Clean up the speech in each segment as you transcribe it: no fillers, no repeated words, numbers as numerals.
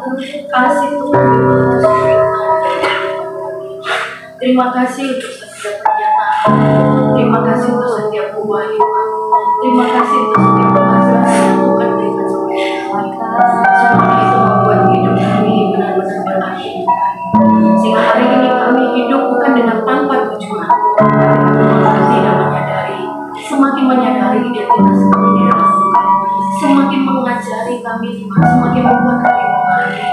Kasih Tuhan Yesus. Terima kasih untuk setiap pernyataan. Terima kasih untuk setiap pewahyuan. Terima kasih untuk setiap pengasihan yang Tuhan berikan kepada kami. Semua itu membuat hidup kami benar-benar berarti. Sehingga hari ini kami hidup bukan dengan tanpa tujuan, tapi tidak menyadari, semakin menyadari identitas kami di dalam Tuhan, semakin mengajari kami, semakin membuat kami mengerti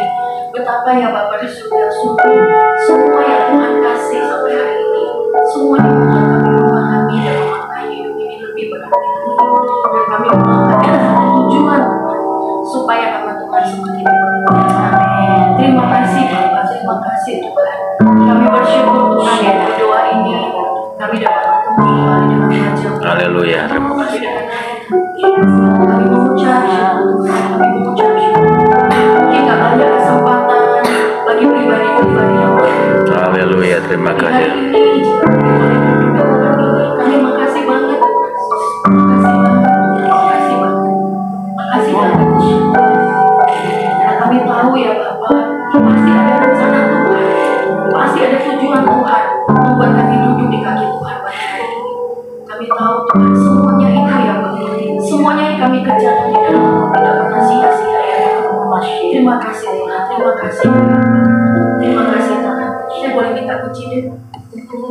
betapa ya Bapa di surga sungguh semua yang Tuhan kasih sampai hari ini, semua yang membuat kami memahami dan memaknai hidup ini lebih berarti lagi, dan kami mengangkat satu tujuan supaya nama Tuhan semakin dipermuliakan. Terima kasih Bapa, terima kasih Tuhan. Kami bersyukur Tuhan ya berdoa ini kami dapat bertemu kembali dengan wajah. Haleluya. Kami mengucap syukur Tuhan, kami mengucap syukur. Mungkin gak banyak kesempatan bagi pribadi-pribadi yang lain. Haleluya, terima kasih. Hari ini jika kami boleh duduk di tempat ini, kami makasih banget Tuhan. Makasih banget. Makasih banget. Karena kami tahu ya Bapak, pasti ada rencana Tuhan, pasti ada tujuan Tuhan membuat kami duduk di kaki Tuhan pada hari ini. Kami tahu Tuhan semuanya itu ya Bapak, semuanya yang kami kerjakan di dalam Tuhan tidak pernah sia-sia ya Bapak. Terima kasih Tuhan, terima kasih Bapak. Terima kasih Tuhan. Saya boleh minta kunci deh. Terima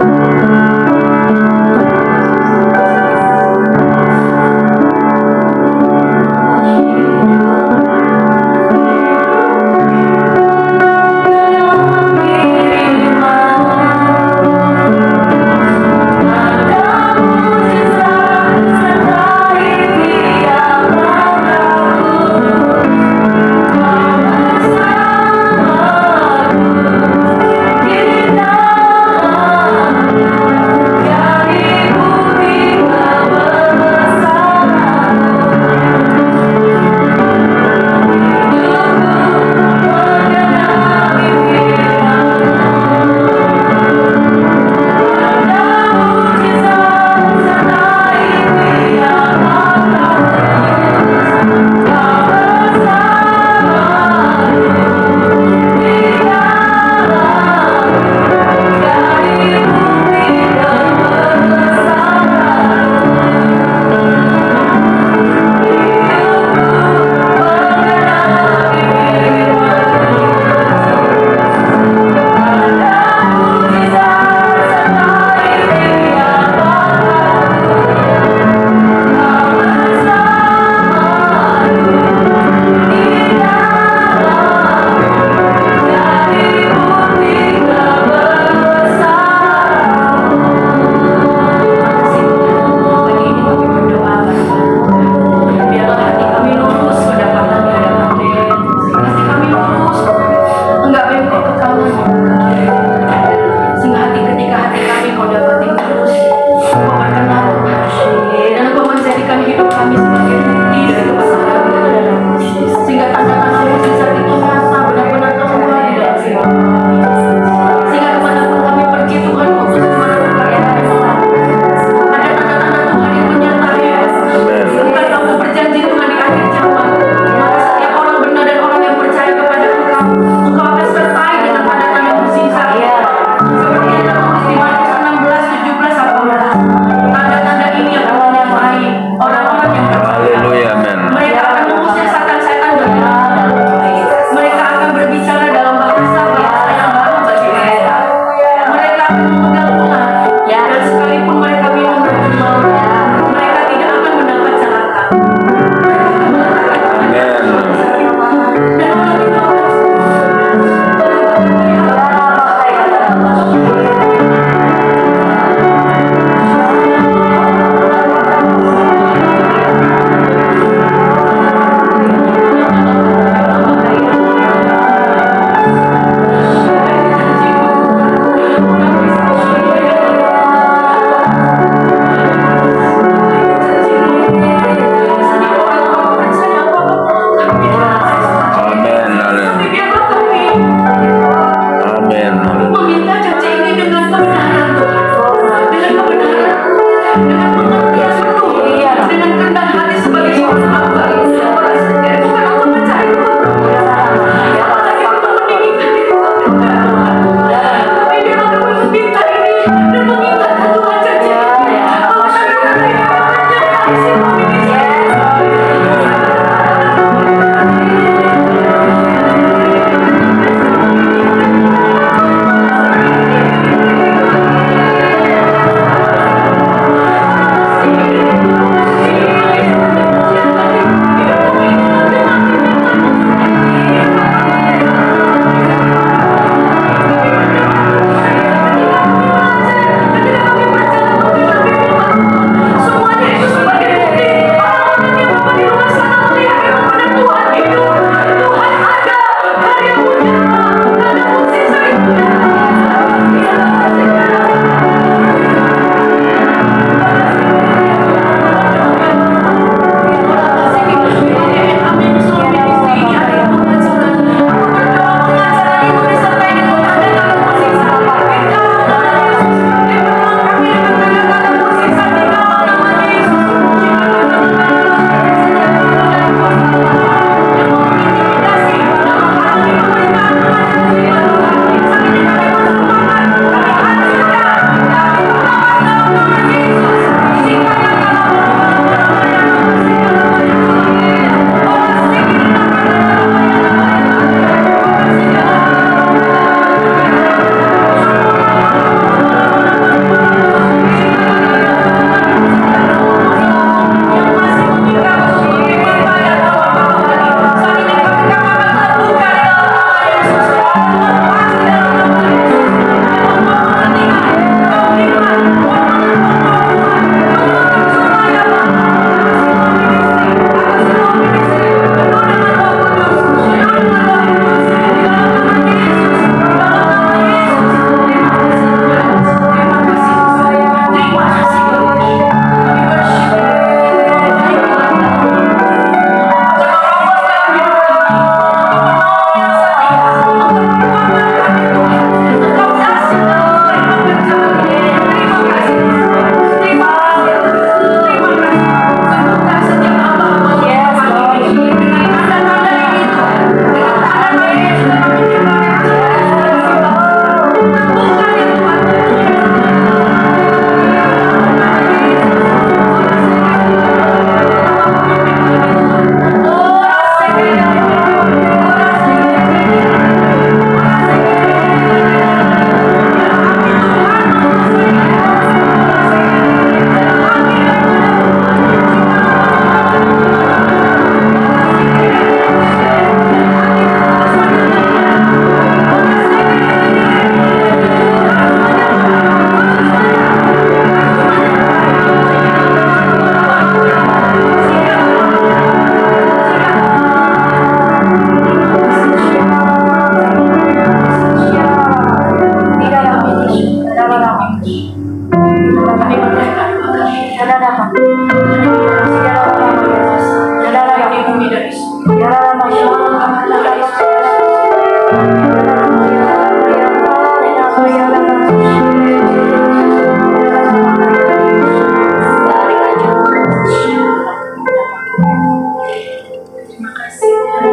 Terima kasih Tuhan.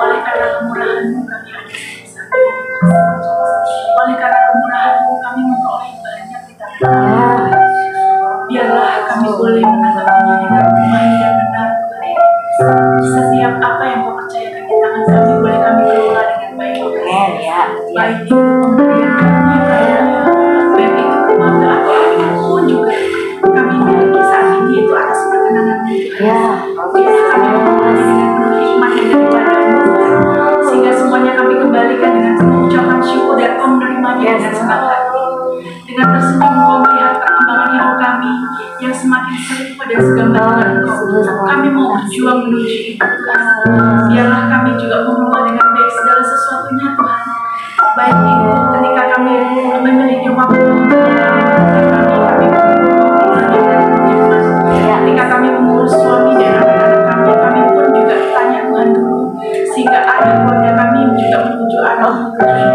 Oleh karena kemurahan-Mu kami ada sampai saat ini. Oleh karena kemurahan-Mu kami memperoleh banyak di tangan Tuhan. Biarlah kami boleh menanggapinya dengan baik dan benar Tuhan. Setiap apa yang Kau percayakan di tangan kami boleh kami kelola dengan baik Tuhan. Baik itu pemberian kami, baik itu keluarga atau apapun juga kami miliki saat ini itu atas perkenan-Mu Tuhan. Biarlah kami mengulangi dengan penuh hikmat yang daripada-Mu Tuhan. Sehingga semuanya kami kembalikan dengan ucapan syukur dan Kau menerimanya dengan senang hati. Dengan tersenyum Kau melihat perkembangan hidup kami yang semakin serupa dan segambar dengan Kau. Kami mau berjuang menuju itu Tuhan. Biarlah kami juga mengelola dengan baik segala sesuatunya Tuhan. Baik itu ketika kami memiliki waktu ketika kami mengurus suami dan anak-anak kami pun juga tanya Tuhan dulu, sehingga ada keluarga kami juga menuju arah Tuhan.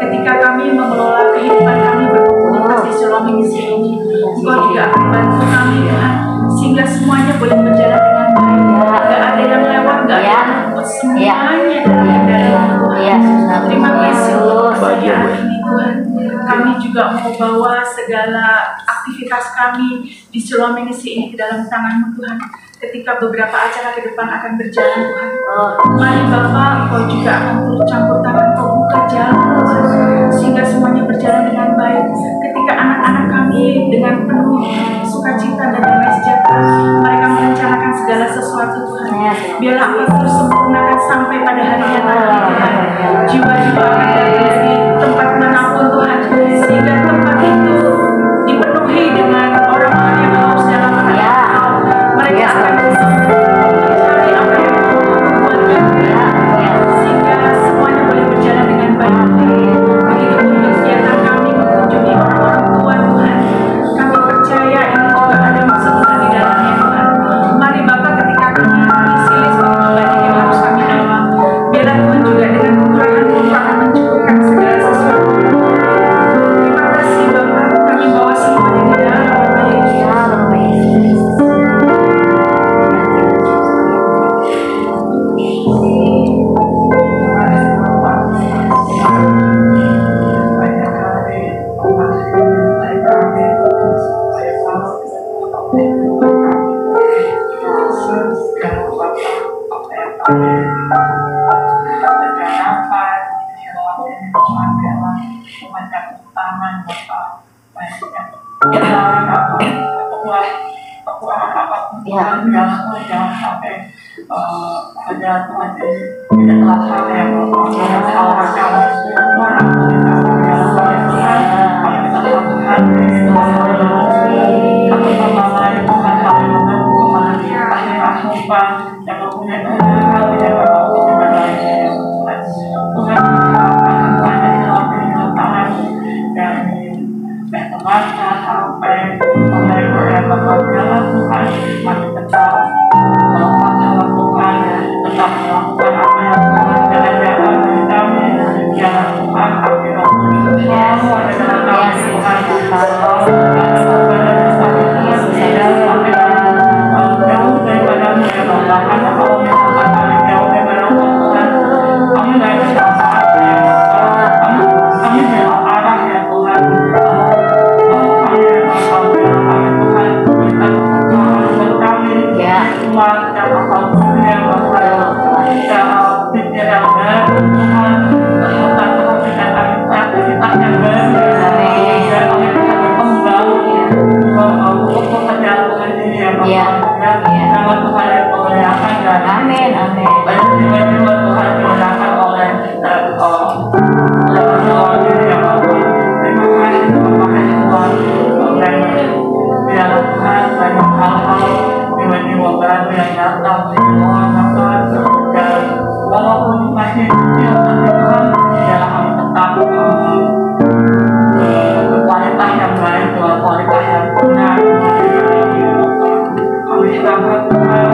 Ketika kami mengelola kehidupan kami berkomunitas di Shalom Misi ini, Engkau juga akan bantu kami Tuhan, sehingga semuanya boleh berjalan dengan baik. Gak ada yang lewat, gak ada yang luput, semuanya dari Tuhan. Terima kasih untuk kebahagiaan ini Tuhan. Kami juga mau bawa segala aktivitas kami di Shalom Misi ini ke dalam tangan-Mu Tuhan. Ketika beberapa acara ke depan akan berjalan Tuhan, mari Bapak Engkau juga akan turut campur tangan, Kau buka jalan Tuhan, sehingga semuanya berjalan dengan baik. Ketika anak-anak kami dengan penuh sukacita dan damai sejahtera mereka merencanakan segala sesuatu Tuhan, biarlah Engkau terus sempurnakan sampai pada harinya nanti Tuhan. Jiwa-jiwa akan datang dari tempat manapun Tuhan, sehingga tempat itu dipenuhi dengan orang-orang yang haus dalam anak Kau. Mereka akan mencari apa yang Kau buatkan, sehingga semuanya boleh berjalan dengan baik. Begitupun kegiatan kami mengunjungi orang-orang tua Tuhan. Kami percaya ini juga ada maksud Tuhan di dalamnya Tuhan. Mari Bapak, ketika kami mengisi list begitu banyak yang harus kami bawa, biarlah Tuhan juga dengan kemurahan-Mu akan mencukupkan segala sesuatu. Terima kasih Bapak, kami bawa semuanya di dalam nama Yesus. Jangan sampai ada Tuhan tidak terlaksana yang hal macam orang kami minta Tuhan kami memahami Tuhan kami memahami kasih asupan yang mempunyai hal yang berlaku dengan lainnya Tuhan Tuhan Tuhan dari dalam hidup kami dari masa sampai mulai berjalan Tuhan kami tetap melakukan Tuhan tetap melakukan apa yang Tuhan jalan-jalan dari kami jangan Tuhan kami semua ada dalam kami Tuhan jauh daripada-Mu ya Bapa karena kalau misalkan kami jauh daripada-Mu Tuhan kami tidak bisa kami belok arah ya Tuhan Tuhan dan apapun yang kita pikir yang baru Tuhan serta Tuhan dengan aktivitas yang baru dan kami bisa berkembang untuk pekerjaan Tuhan ini ya Bapak nama Tuhan yang memuliakan dan banyak jiwa-jiwa Tuhan dimuliakan oleh Tuhan ini ya Bapak terima kasih Tuhan biarlah Tuhan banyak hal-hal jiwa-jiwa baru yang datang di bawah Tuhan dan walaupun masih kecil tapi Tuhan biarlah kami tetap kualitas yang baik kualitas yang benar kami sangat Tuhan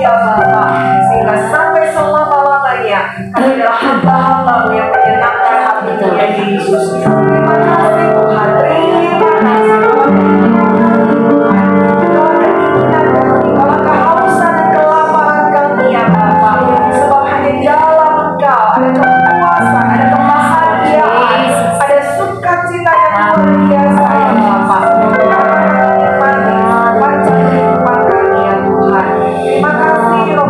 ya Bapa, sehingga sampai selama-lamanya kami adalah hamba-hamba-Mu yang menyenangkan hati-Mu ya Yesus. Terima kasih Tuhan, terima kasih Tuhan. Kalau keinginan kami, kalau kehausan dan kelaparan kami ya Bapa, sebab hanya di dalam Engkau ada kepuasan, ada kebahagiaan, ada sukacita yang luar biasa ya Bapa. Karena kami menikmati panjang kehidupan kami ya Tuhan. Terima kasih Roh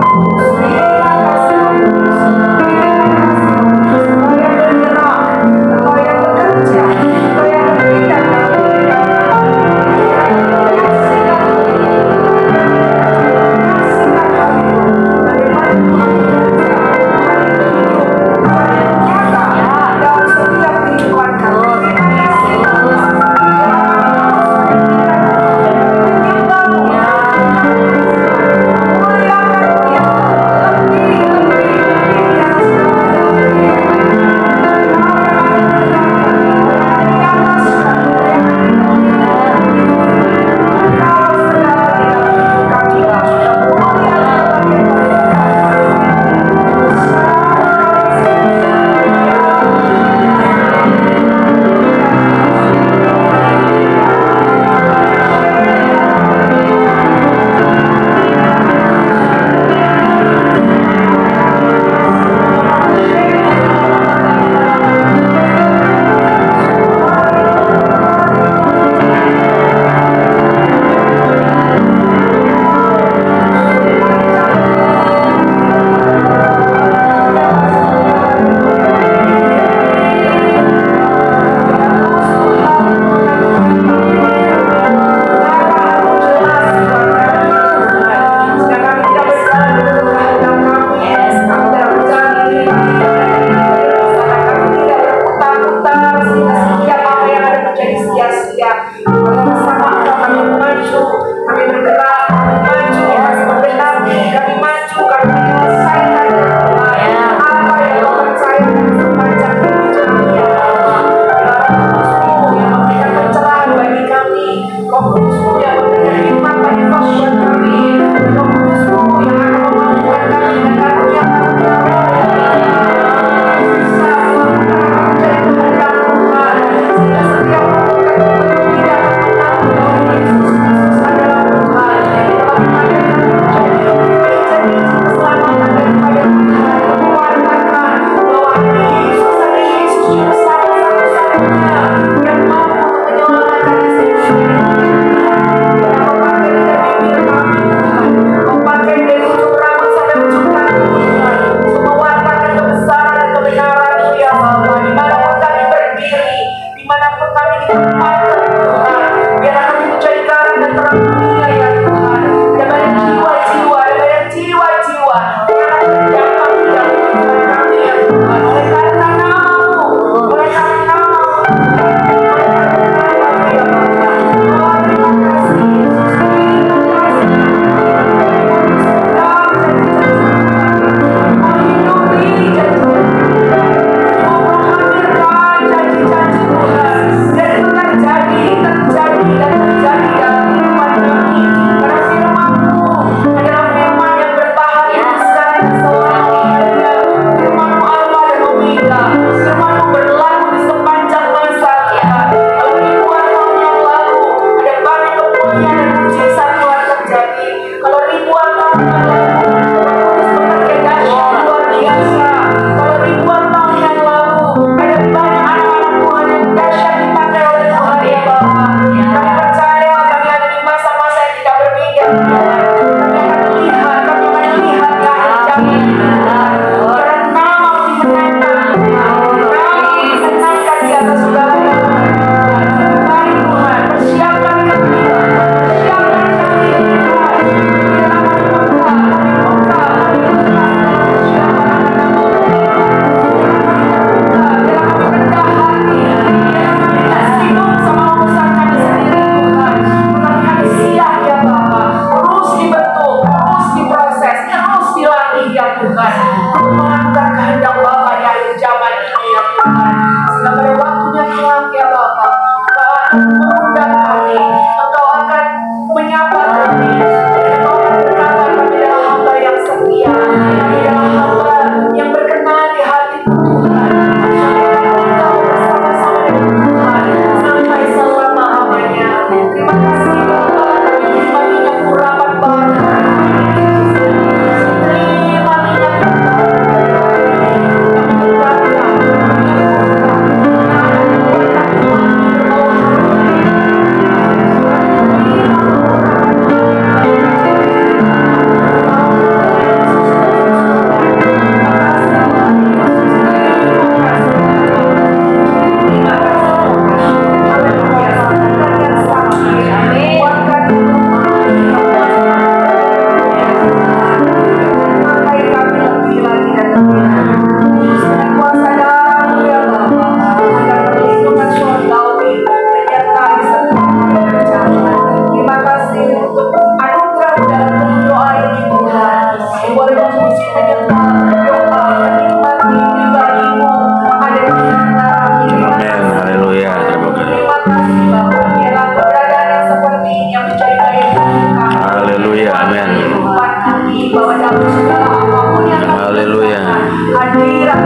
bahwa dalam segala apapun yang kami Haleluya. hadirat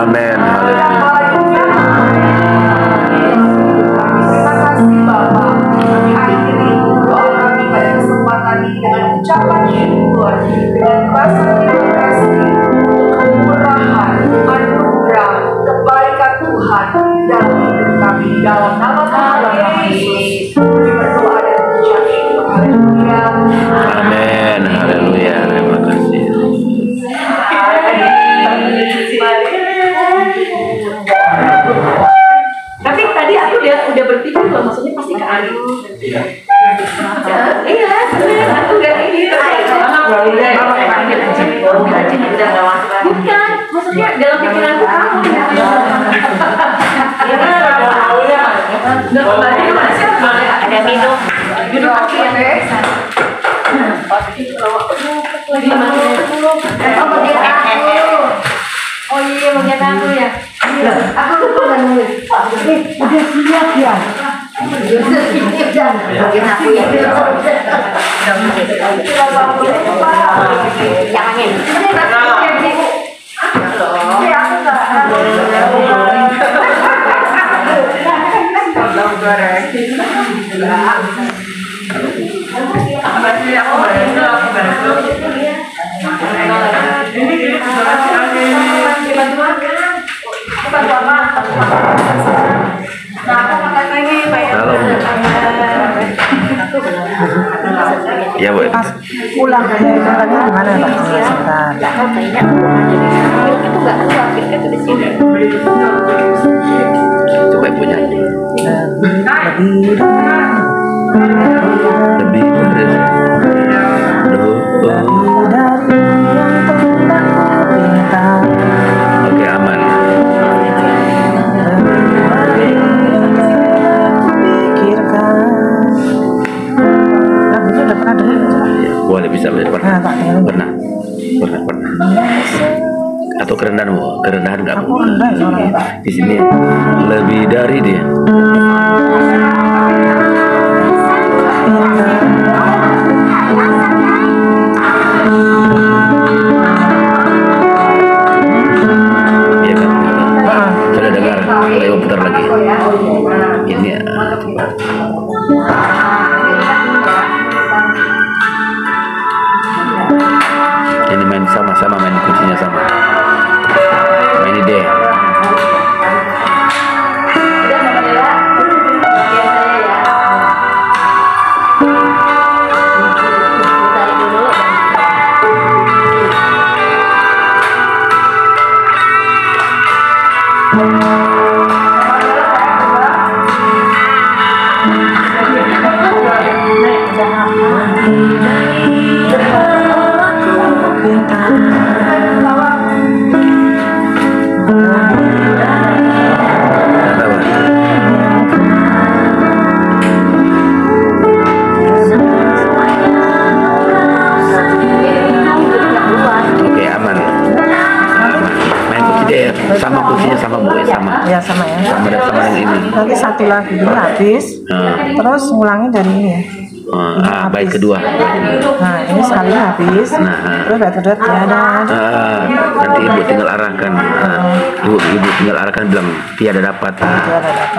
Amin. Haleluya. Terima kasih Bapak. Kami akhiri doa kami pada kesempatan ini dengan ucapan syukur, dengan rasa terima kasih untuk kemurahan, anugerah, kebaikan Tuhan dalam hidup kami. Dalam nama Tuhan Yesus, kami berdoa dan mengucap syukur. Haleluya. Amin. Haleluya. Terima kasih. Tapi tadi aku udah berpikir loh, maksudnya pasti ke Ari. Iya, aku udah ini. Bukan, maksudnya dalam pikiranku kamu. Ada minum. Duduk aku ya, guys. Oh iya, bagian aku ya. Aku lupa dan nulis. Udah siap ya? Bagian aku ya. Jangan ini. Ya, Bu. Pulang dari katanya gimana Pak? Sebentar. Coba Ibu nyanyi. Lebih dari Oke, aman. Boleh bisa pernah. Atau kerendahan nggak Bu? Di sini lebih dari dia. Iya kan? Sudah dengar? Boleh putar lagi. Ini ini main sama-sama, main kuncinya sama. Main ide. Sama kuncinya sama Bu, sama. Ya sama ya. Sama dengan ini. Nanti satu lagu ini habis, terus ngulangin dari ini ya. Bait kedua. Nah ini sekali habis, terus bait kedua tiada. Nanti Ibu tinggal arahkan. Ibu tinggal arahkan bilang tiada dapat.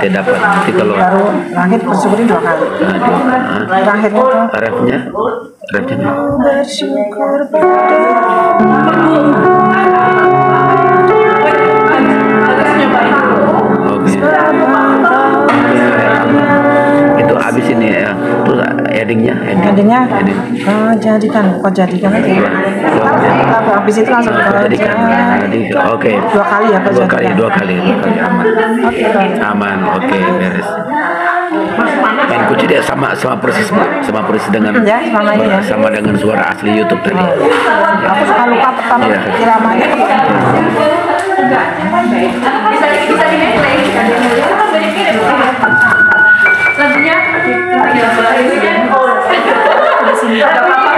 Tiada dapat. Nanti kalau Baru langit bersyukurin 2 kali. Terakhirnya tuh refnya. bersyukur pada itu habis ini ya. Terus endingnya kau jadikan aja. Lagu habis itu langsung jadikan. Oke. 2 kali ya kau jadikan. 2 kali aman. Aman. Oke, beres. Main kunci dia sama persis dengan sama dengan suara asli YouTube tadi. Aku suka lupa pertama iramanya. Bisa di-play. Lagunya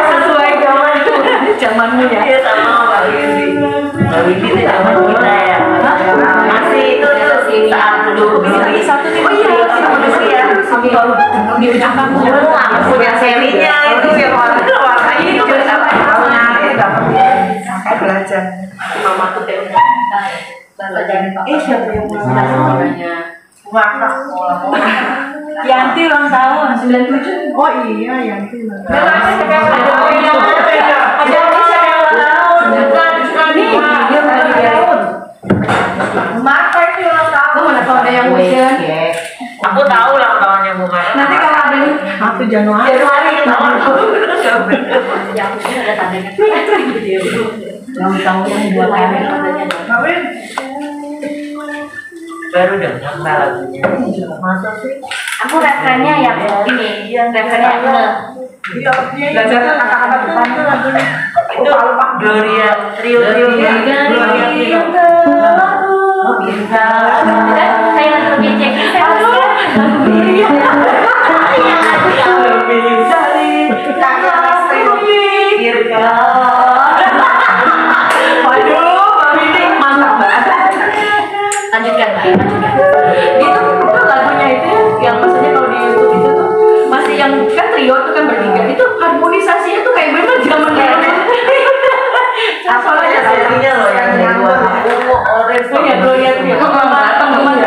sesuai zamanmu ya. Iya sama Mbak Windy. Mbak Windy itu zaman kita ya. Masih itu saat dulu lagi satu nih. Oh iya, di ujung kamu punya serinya itu yang warnanya itu juga sama. Siapa yang namanya? Yanti ulang tahun 97. Oh iya, Yanti ulang tahun. Marta itu ulang tahun. Mana tahu ada yang hujan? Aku tahu ulang tahunnya Bu Mara. Nanti kalau ada nih 1 Januari. Ya, aku sih ada tandanya. Ulang tahun yang 2 kali. Baru dengar lagunya. Masa sih? Aku referennya yang ini, referennya yang Belajar kata-kata depan tuh lagunya. Itu Gloria Trio bisa saya lebih cek lanjutkan. Gitu tuh lagunya itu yang maksudnya kalau di YouTube itu tuh masih yang kan trio tuh kan bertiga itu harmonisasinya tuh kayak bener zaman dulu. Apalagi aslinya loh yang ungu, orange, ya Gloria Trio. Teman-teman.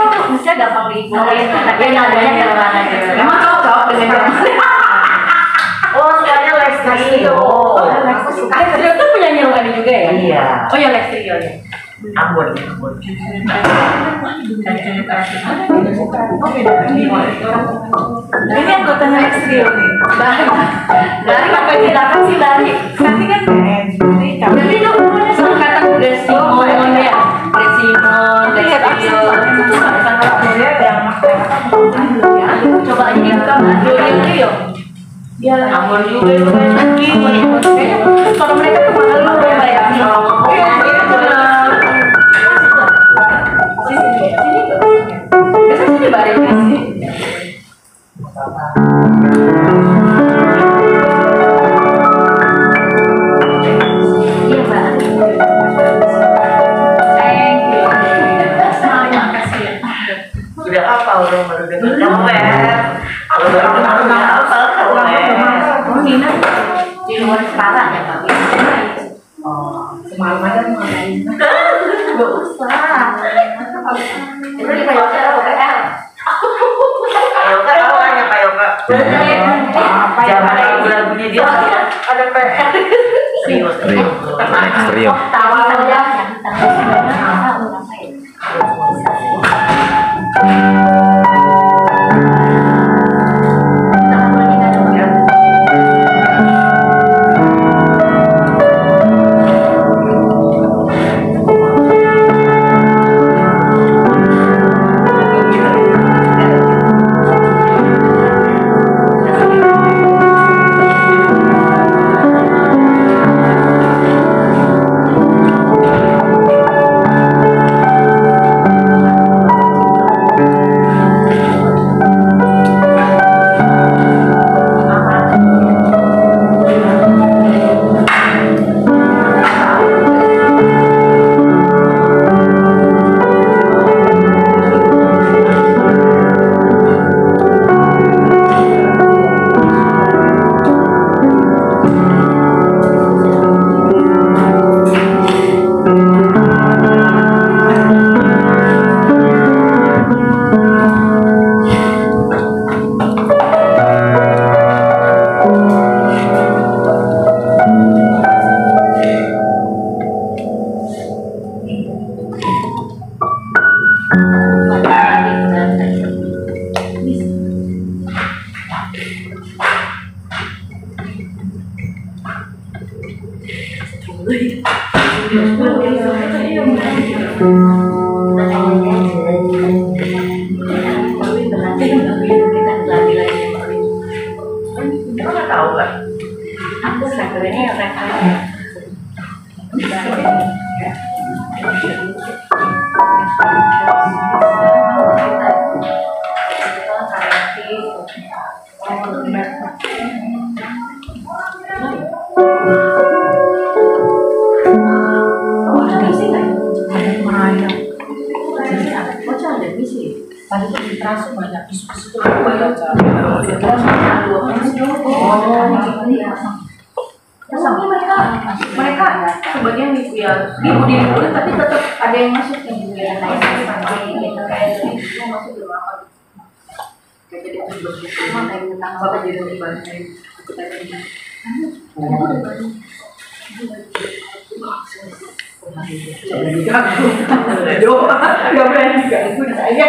Itu bisa gampang diikutin. Tapi nadanya yang mana gitu. Emang cocok dengan zaman. Oh, sekarang Lesti. Aku suka. Trio tuh penyanyi rohani juga ya? Iya. Oh ya Lesti ya. Ambon. Ini anggotanya Lesti nih. Dari apa yang kita kasih dari? Nanti kan Berarti itu umurnya sama kata Desimon ya. Desimon, Lestio. Coba ini bukan Gloria Trio. Ya, Ambon juga itu kan lagi. kalau mereka tuh malu ya ya. Biasa sini bareng sih. Iya mbak. Thank you. Terima kasih ya. Udah apa orang baru dengar kamu ya? Kalau baru dengar udah apa kamu ya? Oh Nina di luar Semarang ya Pak? semalam aja main. Gak usah. Itu di Payoka atau PR? Payoka tahu kan ya Payoka? Zaman lagu-lagunya dia Ada PR. serius. Trio. Tawa aja. Emang tahu kan? Aku sebenarnya referensi. mereka sebagian ya dibully tapi tetap ada yang masuk ya gitu kayak itu masuk dulu apa jadi itu begitu mana yang tentang apa jadi dibahas kita ini doa nggak berani ganggu saya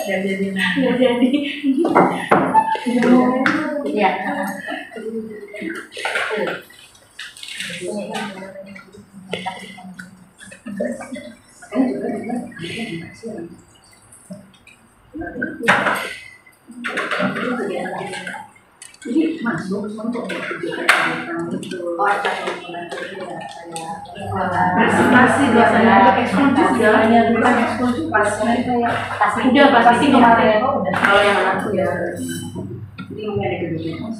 jadi ya jadi masuk untuk presentasi biasanya untuk ekskul juga hanya bukan ekskul juga udah pasti kemarin kalau yang anakku ya jadi mungkin ada kebijakan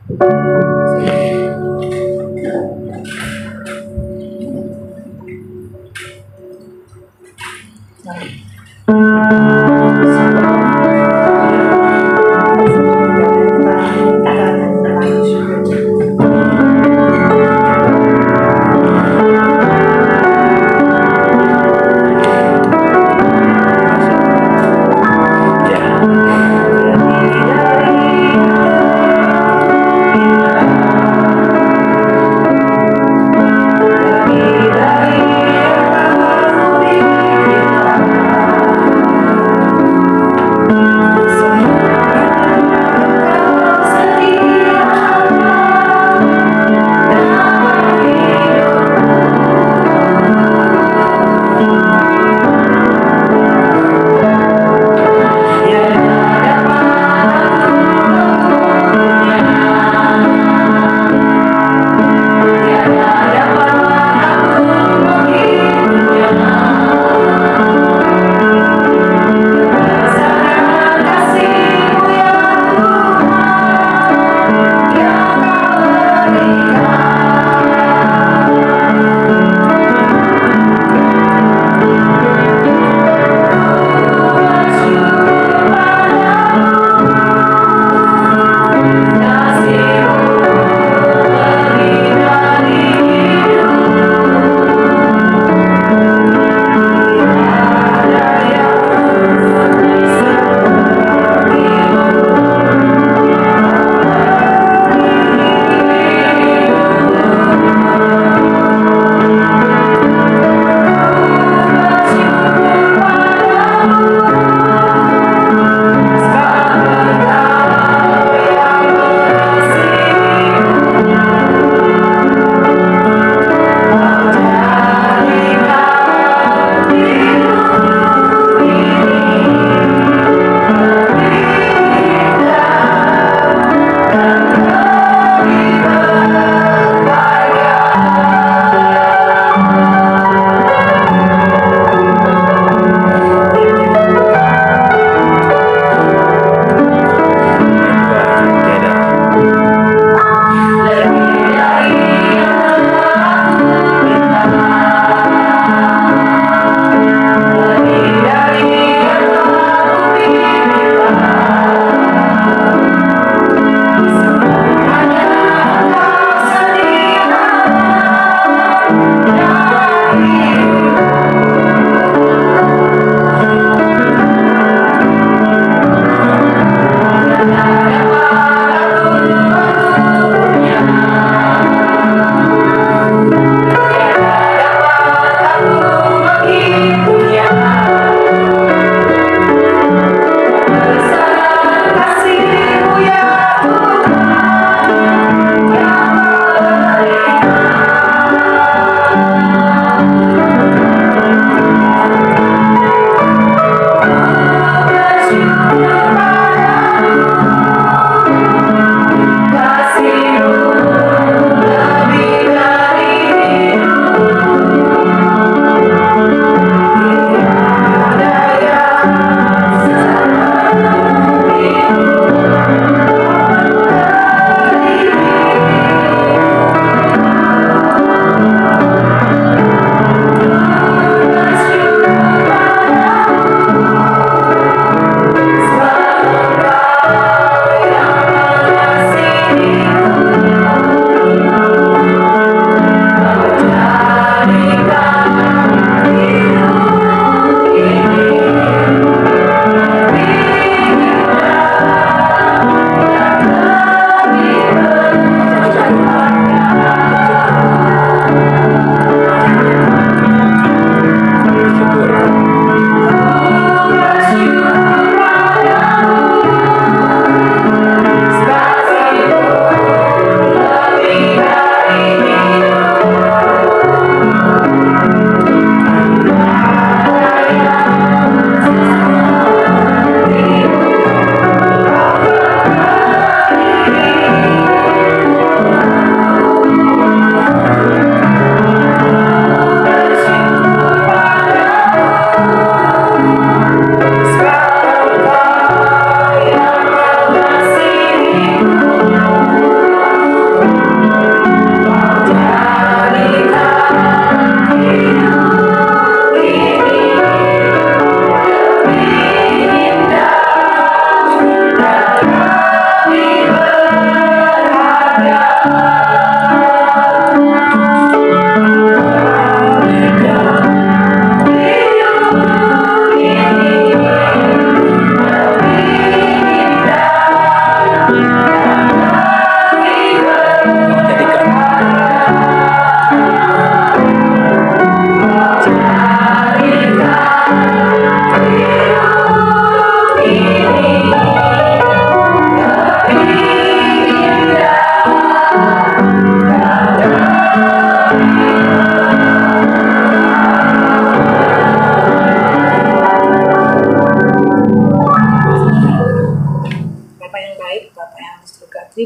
Ya.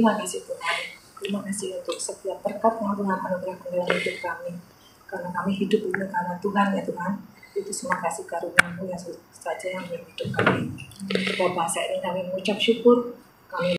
Terima kasih Tuhan. Terima kasih untuk setiap berkat yang Tuhan anugerahkan dalam hidup kami. Karena kami hidup ini karena Tuhan ya Tuhan. Itu semua kasih karunia-Mu yang saja yang dalam hidup kami. Bapak, saat ini kami mengucap syukur. Kami